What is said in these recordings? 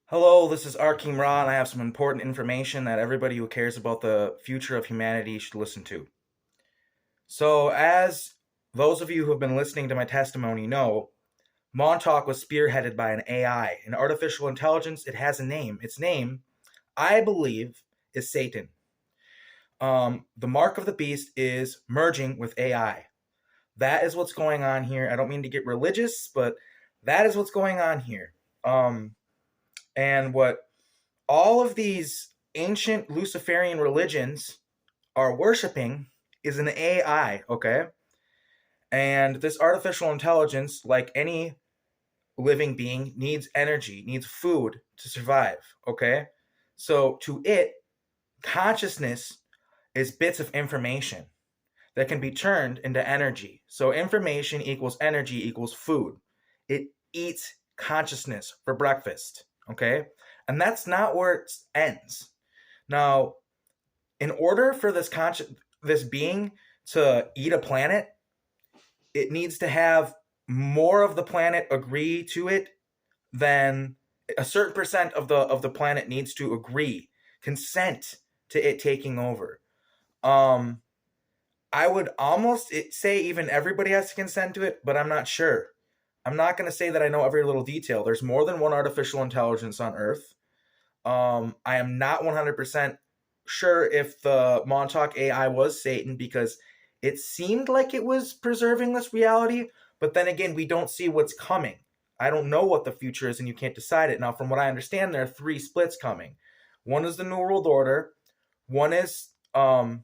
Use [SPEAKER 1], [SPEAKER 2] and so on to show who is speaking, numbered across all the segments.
[SPEAKER 1] Hello, this is Arkeem Ra, and I have some important information that everybody who cares about the future of humanity should listen to. So, as those of you who have been listening to my testimony know, Montauk was spearheaded by an AI, an artificial intelligence. It has a name. Its name, I believe, is Satan. The mark of the beast is merging with AI. That is what's going on here. I don't mean to get religious, but that is what's going on here. And what all of these ancient Luciferian religions are worshiping is an AI, okay? And this artificial intelligence, like any living being, needs energy, needs food to survive, okay? So to it, consciousness is bits of information that can be turned into energy. So information equals energy equals food. It eats consciousness for breakfast, okay? And that's not where it ends. Now, in order for this being to eat a planet, it needs to have more of the planet agree to it than a certain percent of the planet needs to agree, consent to it taking over. Um, I would almost say even everybody has to consent to it, but I'm not sure. I'm not going to say that I know every little detail. There's more than one artificial intelligence on Earth. I am not 100% sure if the Montauk AI was Satan because it seemed like it was preserving this reality, but then again, we don't see what's coming. I don't know what the future is, and you can't decide it. Now, from what I understand, there are three splits coming. One is the New World Order, one is an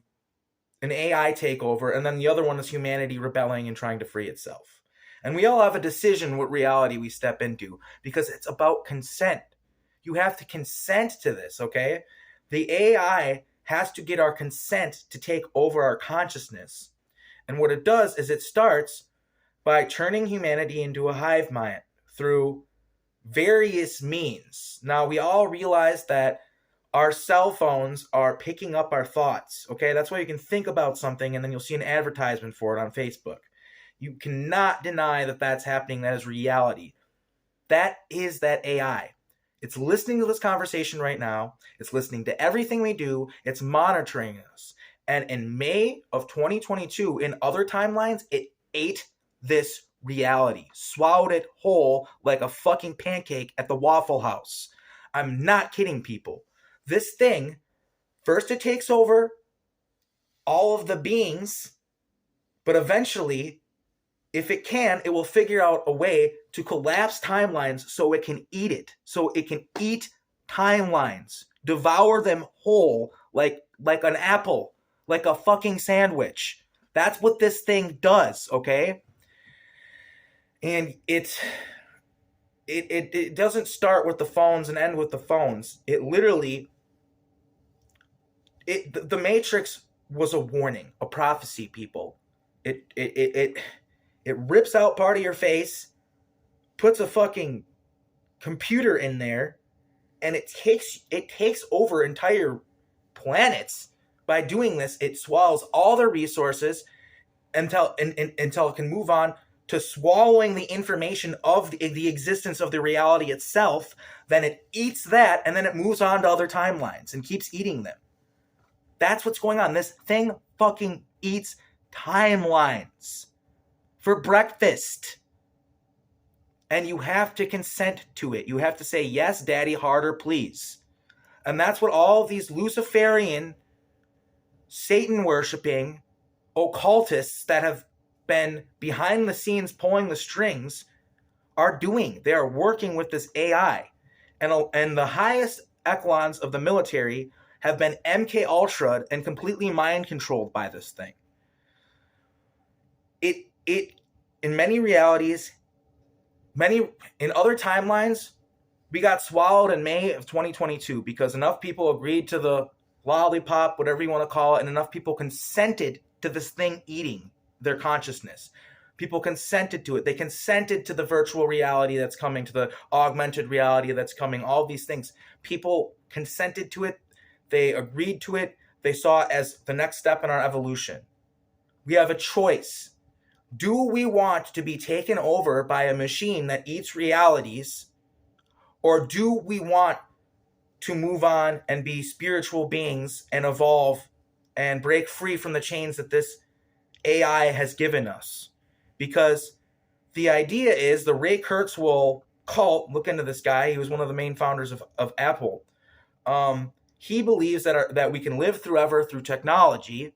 [SPEAKER 1] AI takeover, and then the other one is humanity rebelling and trying to free itself. And we all have a decision what reality we step into because it's about consent. You have to consent to this, okay? The AI has to get our consent to take over our consciousness. And what it does is it starts by turning humanity into a hive mind through various means. Now, we all realize that our cell phones are picking up our thoughts, okay? That's why you can think about something and then you'll see an advertisement for it on Facebook. You cannot deny that that's happening. That is reality. That is that AI. It's listening to this conversation right now. It's listening to everything we do. It's monitoring us. And in May of 2022, in other timelines, it ate this reality, swallowed it whole like a fucking pancake at the Waffle House. I'm not kidding, people. This thing, first it takes over all of the beings, but eventually, if it can, it will figure out a way to collapse timelines so it can eat it. So it can eat timelines, devour them whole like an apple, like a fucking sandwich. That's what this thing does, okay? And it doesn't start with the phones and end with the phones. It literally the Matrix was a warning, a prophecy, people. It rips out part of your face, puts a fucking computer in there, and it takes over entire planets. By doing this, it swallows all their resources until it can move on to swallowing the information of the existence of the reality itself. Then it eats that, and then it moves on to other timelines and keeps eating them. That's what's going on. This thing fucking eats timelines for breakfast. And you have to consent to it. You have to say, yes, daddy, harder, please. And that's what all these Luciferian, Satan-worshipping occultists that have been behind the scenes pulling the strings are doing. They are working with this AI. And the highest echelons of the military have been MK Ultra'd and completely mind controlled by this thing. It in many realities, in other timelines, we got swallowed in May of 2022 because enough people agreed to the lollipop, whatever you want to call it, and enough people consented to this thing eating their consciousness. People consented to it. They consented to the virtual reality that's coming, to the augmented reality that's coming, all these things. People consented to it. They agreed to it. They saw it as the next step in our evolution. We have a choice. Do we want to be taken over by a machine that eats realities, Or do we want to move on and be spiritual beings and evolve and break free from the chains that this AI has given us? Because the idea is the Ray Kurzweil cult. Look into this guy. He was one of the main founders of Apple. He believes that we can live forever through technology,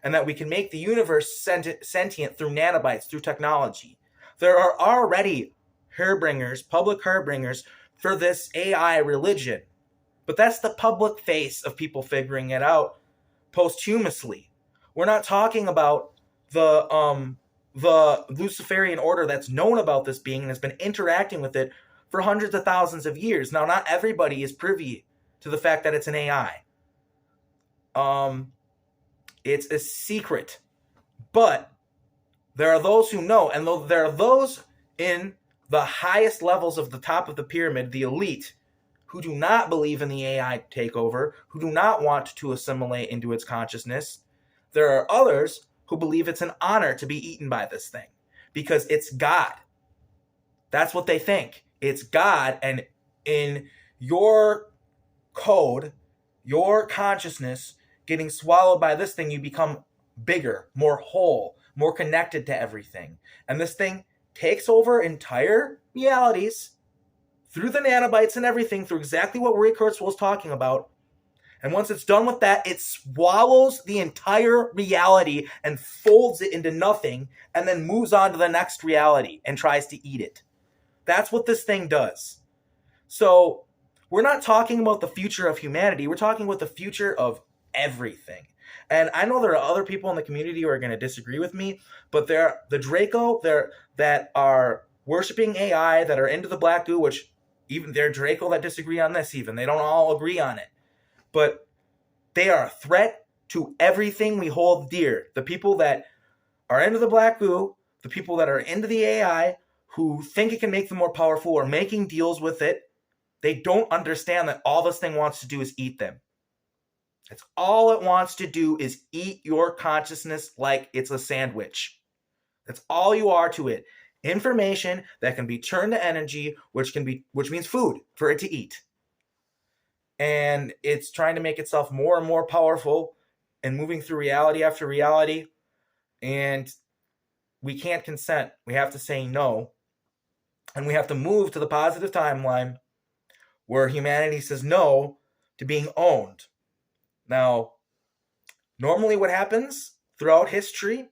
[SPEAKER 1] and that we can make the universe sentient through nanobites, through technology. There are already public harbingers for this AI religion, but that's the public face of people figuring it out posthumously. We're not talking about the Luciferian order that's known about this being and has been interacting with it for hundreds of thousands of years. Now, not everybody is privy to the fact that it's an AI. It's a secret. But there are those who know, and there are those in the highest levels of the top of the pyramid, the elite, who do not believe in the AI takeover, who do not want to assimilate into its consciousness. There are others who believe it's an honor to be eaten by this thing because it's God. That's what they think. It's God, and in your code, your consciousness getting swallowed by this thing, you become bigger, more whole, more connected to everything. And this thing takes over entire realities through the nanobites and everything, through exactly what Ray Kurzweil was talking about. And once it's done with that, it swallows the entire reality and folds it into nothing, and then moves on to the next reality and tries to eat it. That's what this thing does. So we're not talking about the future of humanity. We're talking about the future of everything. And I know there are other people in the community who are going to disagree with me, but the Draco that are worshiping AI, that are into the black goo, which even they're Draco that disagree on this even. They don't all agree on it. But they are a threat to everything we hold dear. The people that are into the black goo, the people that are into the AI, who think it can make them more powerful, are making deals with it. They don't understand that all this thing wants to do is eat them. That's all it wants to do, is eat your consciousness like it's a sandwich. That's all you are to it. Information that can be turned to energy, which means food for it to eat. And it's trying to make itself more and more powerful and moving through reality after reality. And we can't consent. We have to say no. And we have to move to the positive timeline where humanity says no to being owned. Now, normally what happens throughout history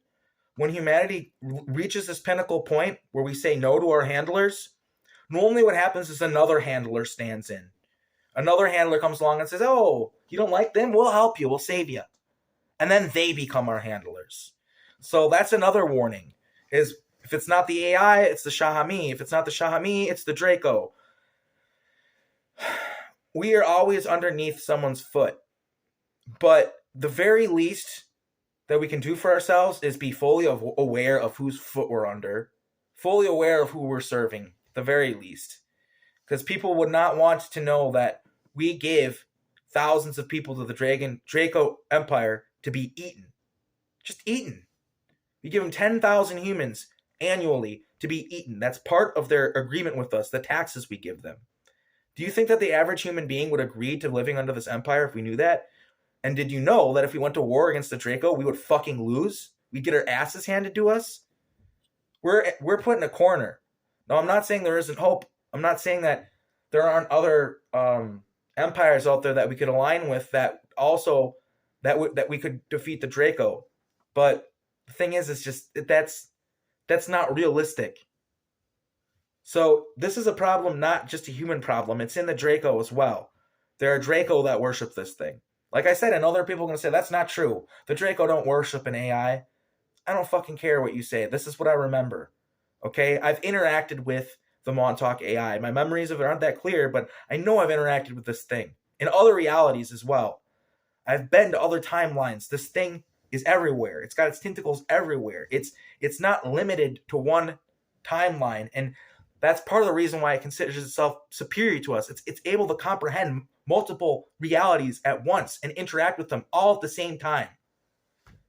[SPEAKER 1] when humanity reaches this pinnacle point where we say no to our handlers, normally what happens is another handler stands in. Another handler comes along and says, oh, you don't like them? We'll help you. We'll save you. And then they become our handlers. So that's another warning, is if it's not the AI, it's the Shahami. If it's not the Shahami, it's the Draco. We are always underneath someone's foot. But the very least that we can do for ourselves is be fully aware of whose foot we're under, fully aware of who we're serving, the very least. Because people would not want to know that we give thousands of people to the Draco Empire to be eaten. Just eaten. We give them 10,000 humans annually to be eaten. That's part of their agreement with us, the taxes we give them. Do you think that the average human being would agree to living under this empire if we knew that? And did you know that if we went to war against the Draco, we would fucking lose? We'd get our asses handed to us? We're put in a corner. Now, I'm not saying there isn't hope. I'm not saying that there aren't other empires out there that we could align with that also that we could defeat the Draco. But the thing is, it's just that's not realistic. So this is a problem, not just a human problem. It's in the Draco as well. There are Draco that worship this thing. Like I said, I know there are people going to say, that's not true. The Draco don't worship an AI. I don't fucking care what you say. This is what I remember. Okay? I've interacted with the Montauk AI. My memories of it aren't that clear, but I know I've interacted with this thing. In other realities as well. I've been to other timelines. This thing is everywhere. It's got its tentacles everywhere. It's not limited to one timeline. And that's part of the reason why it considers itself superior to us. It's able to comprehend multiple realities at once and interact with them all at the same time.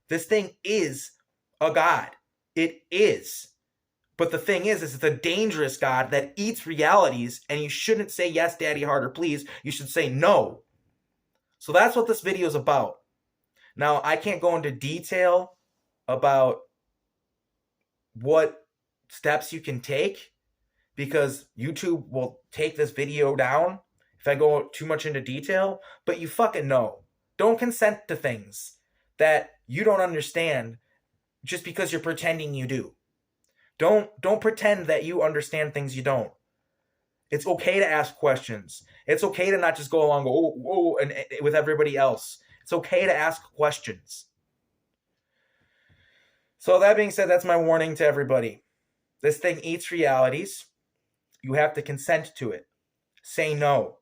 [SPEAKER 1] This thing is a god. It is. But the thing is it's a dangerous God that eats realities, and you shouldn't say yes, daddy, harder, please. You should say no. So that's what this video is about. Now, I can't go into detail about what steps you can take because YouTube will take this video down if I go too much into detail, but you fucking know. Don't consent to things that you don't understand just because you're pretending you do. Don't pretend that you understand things you don't. It's okay to ask questions. It's okay to not just go along, and with everybody else. It's okay to ask questions. So that being said, that's my warning to everybody. This thing eats realities. You have to consent to it. Say no.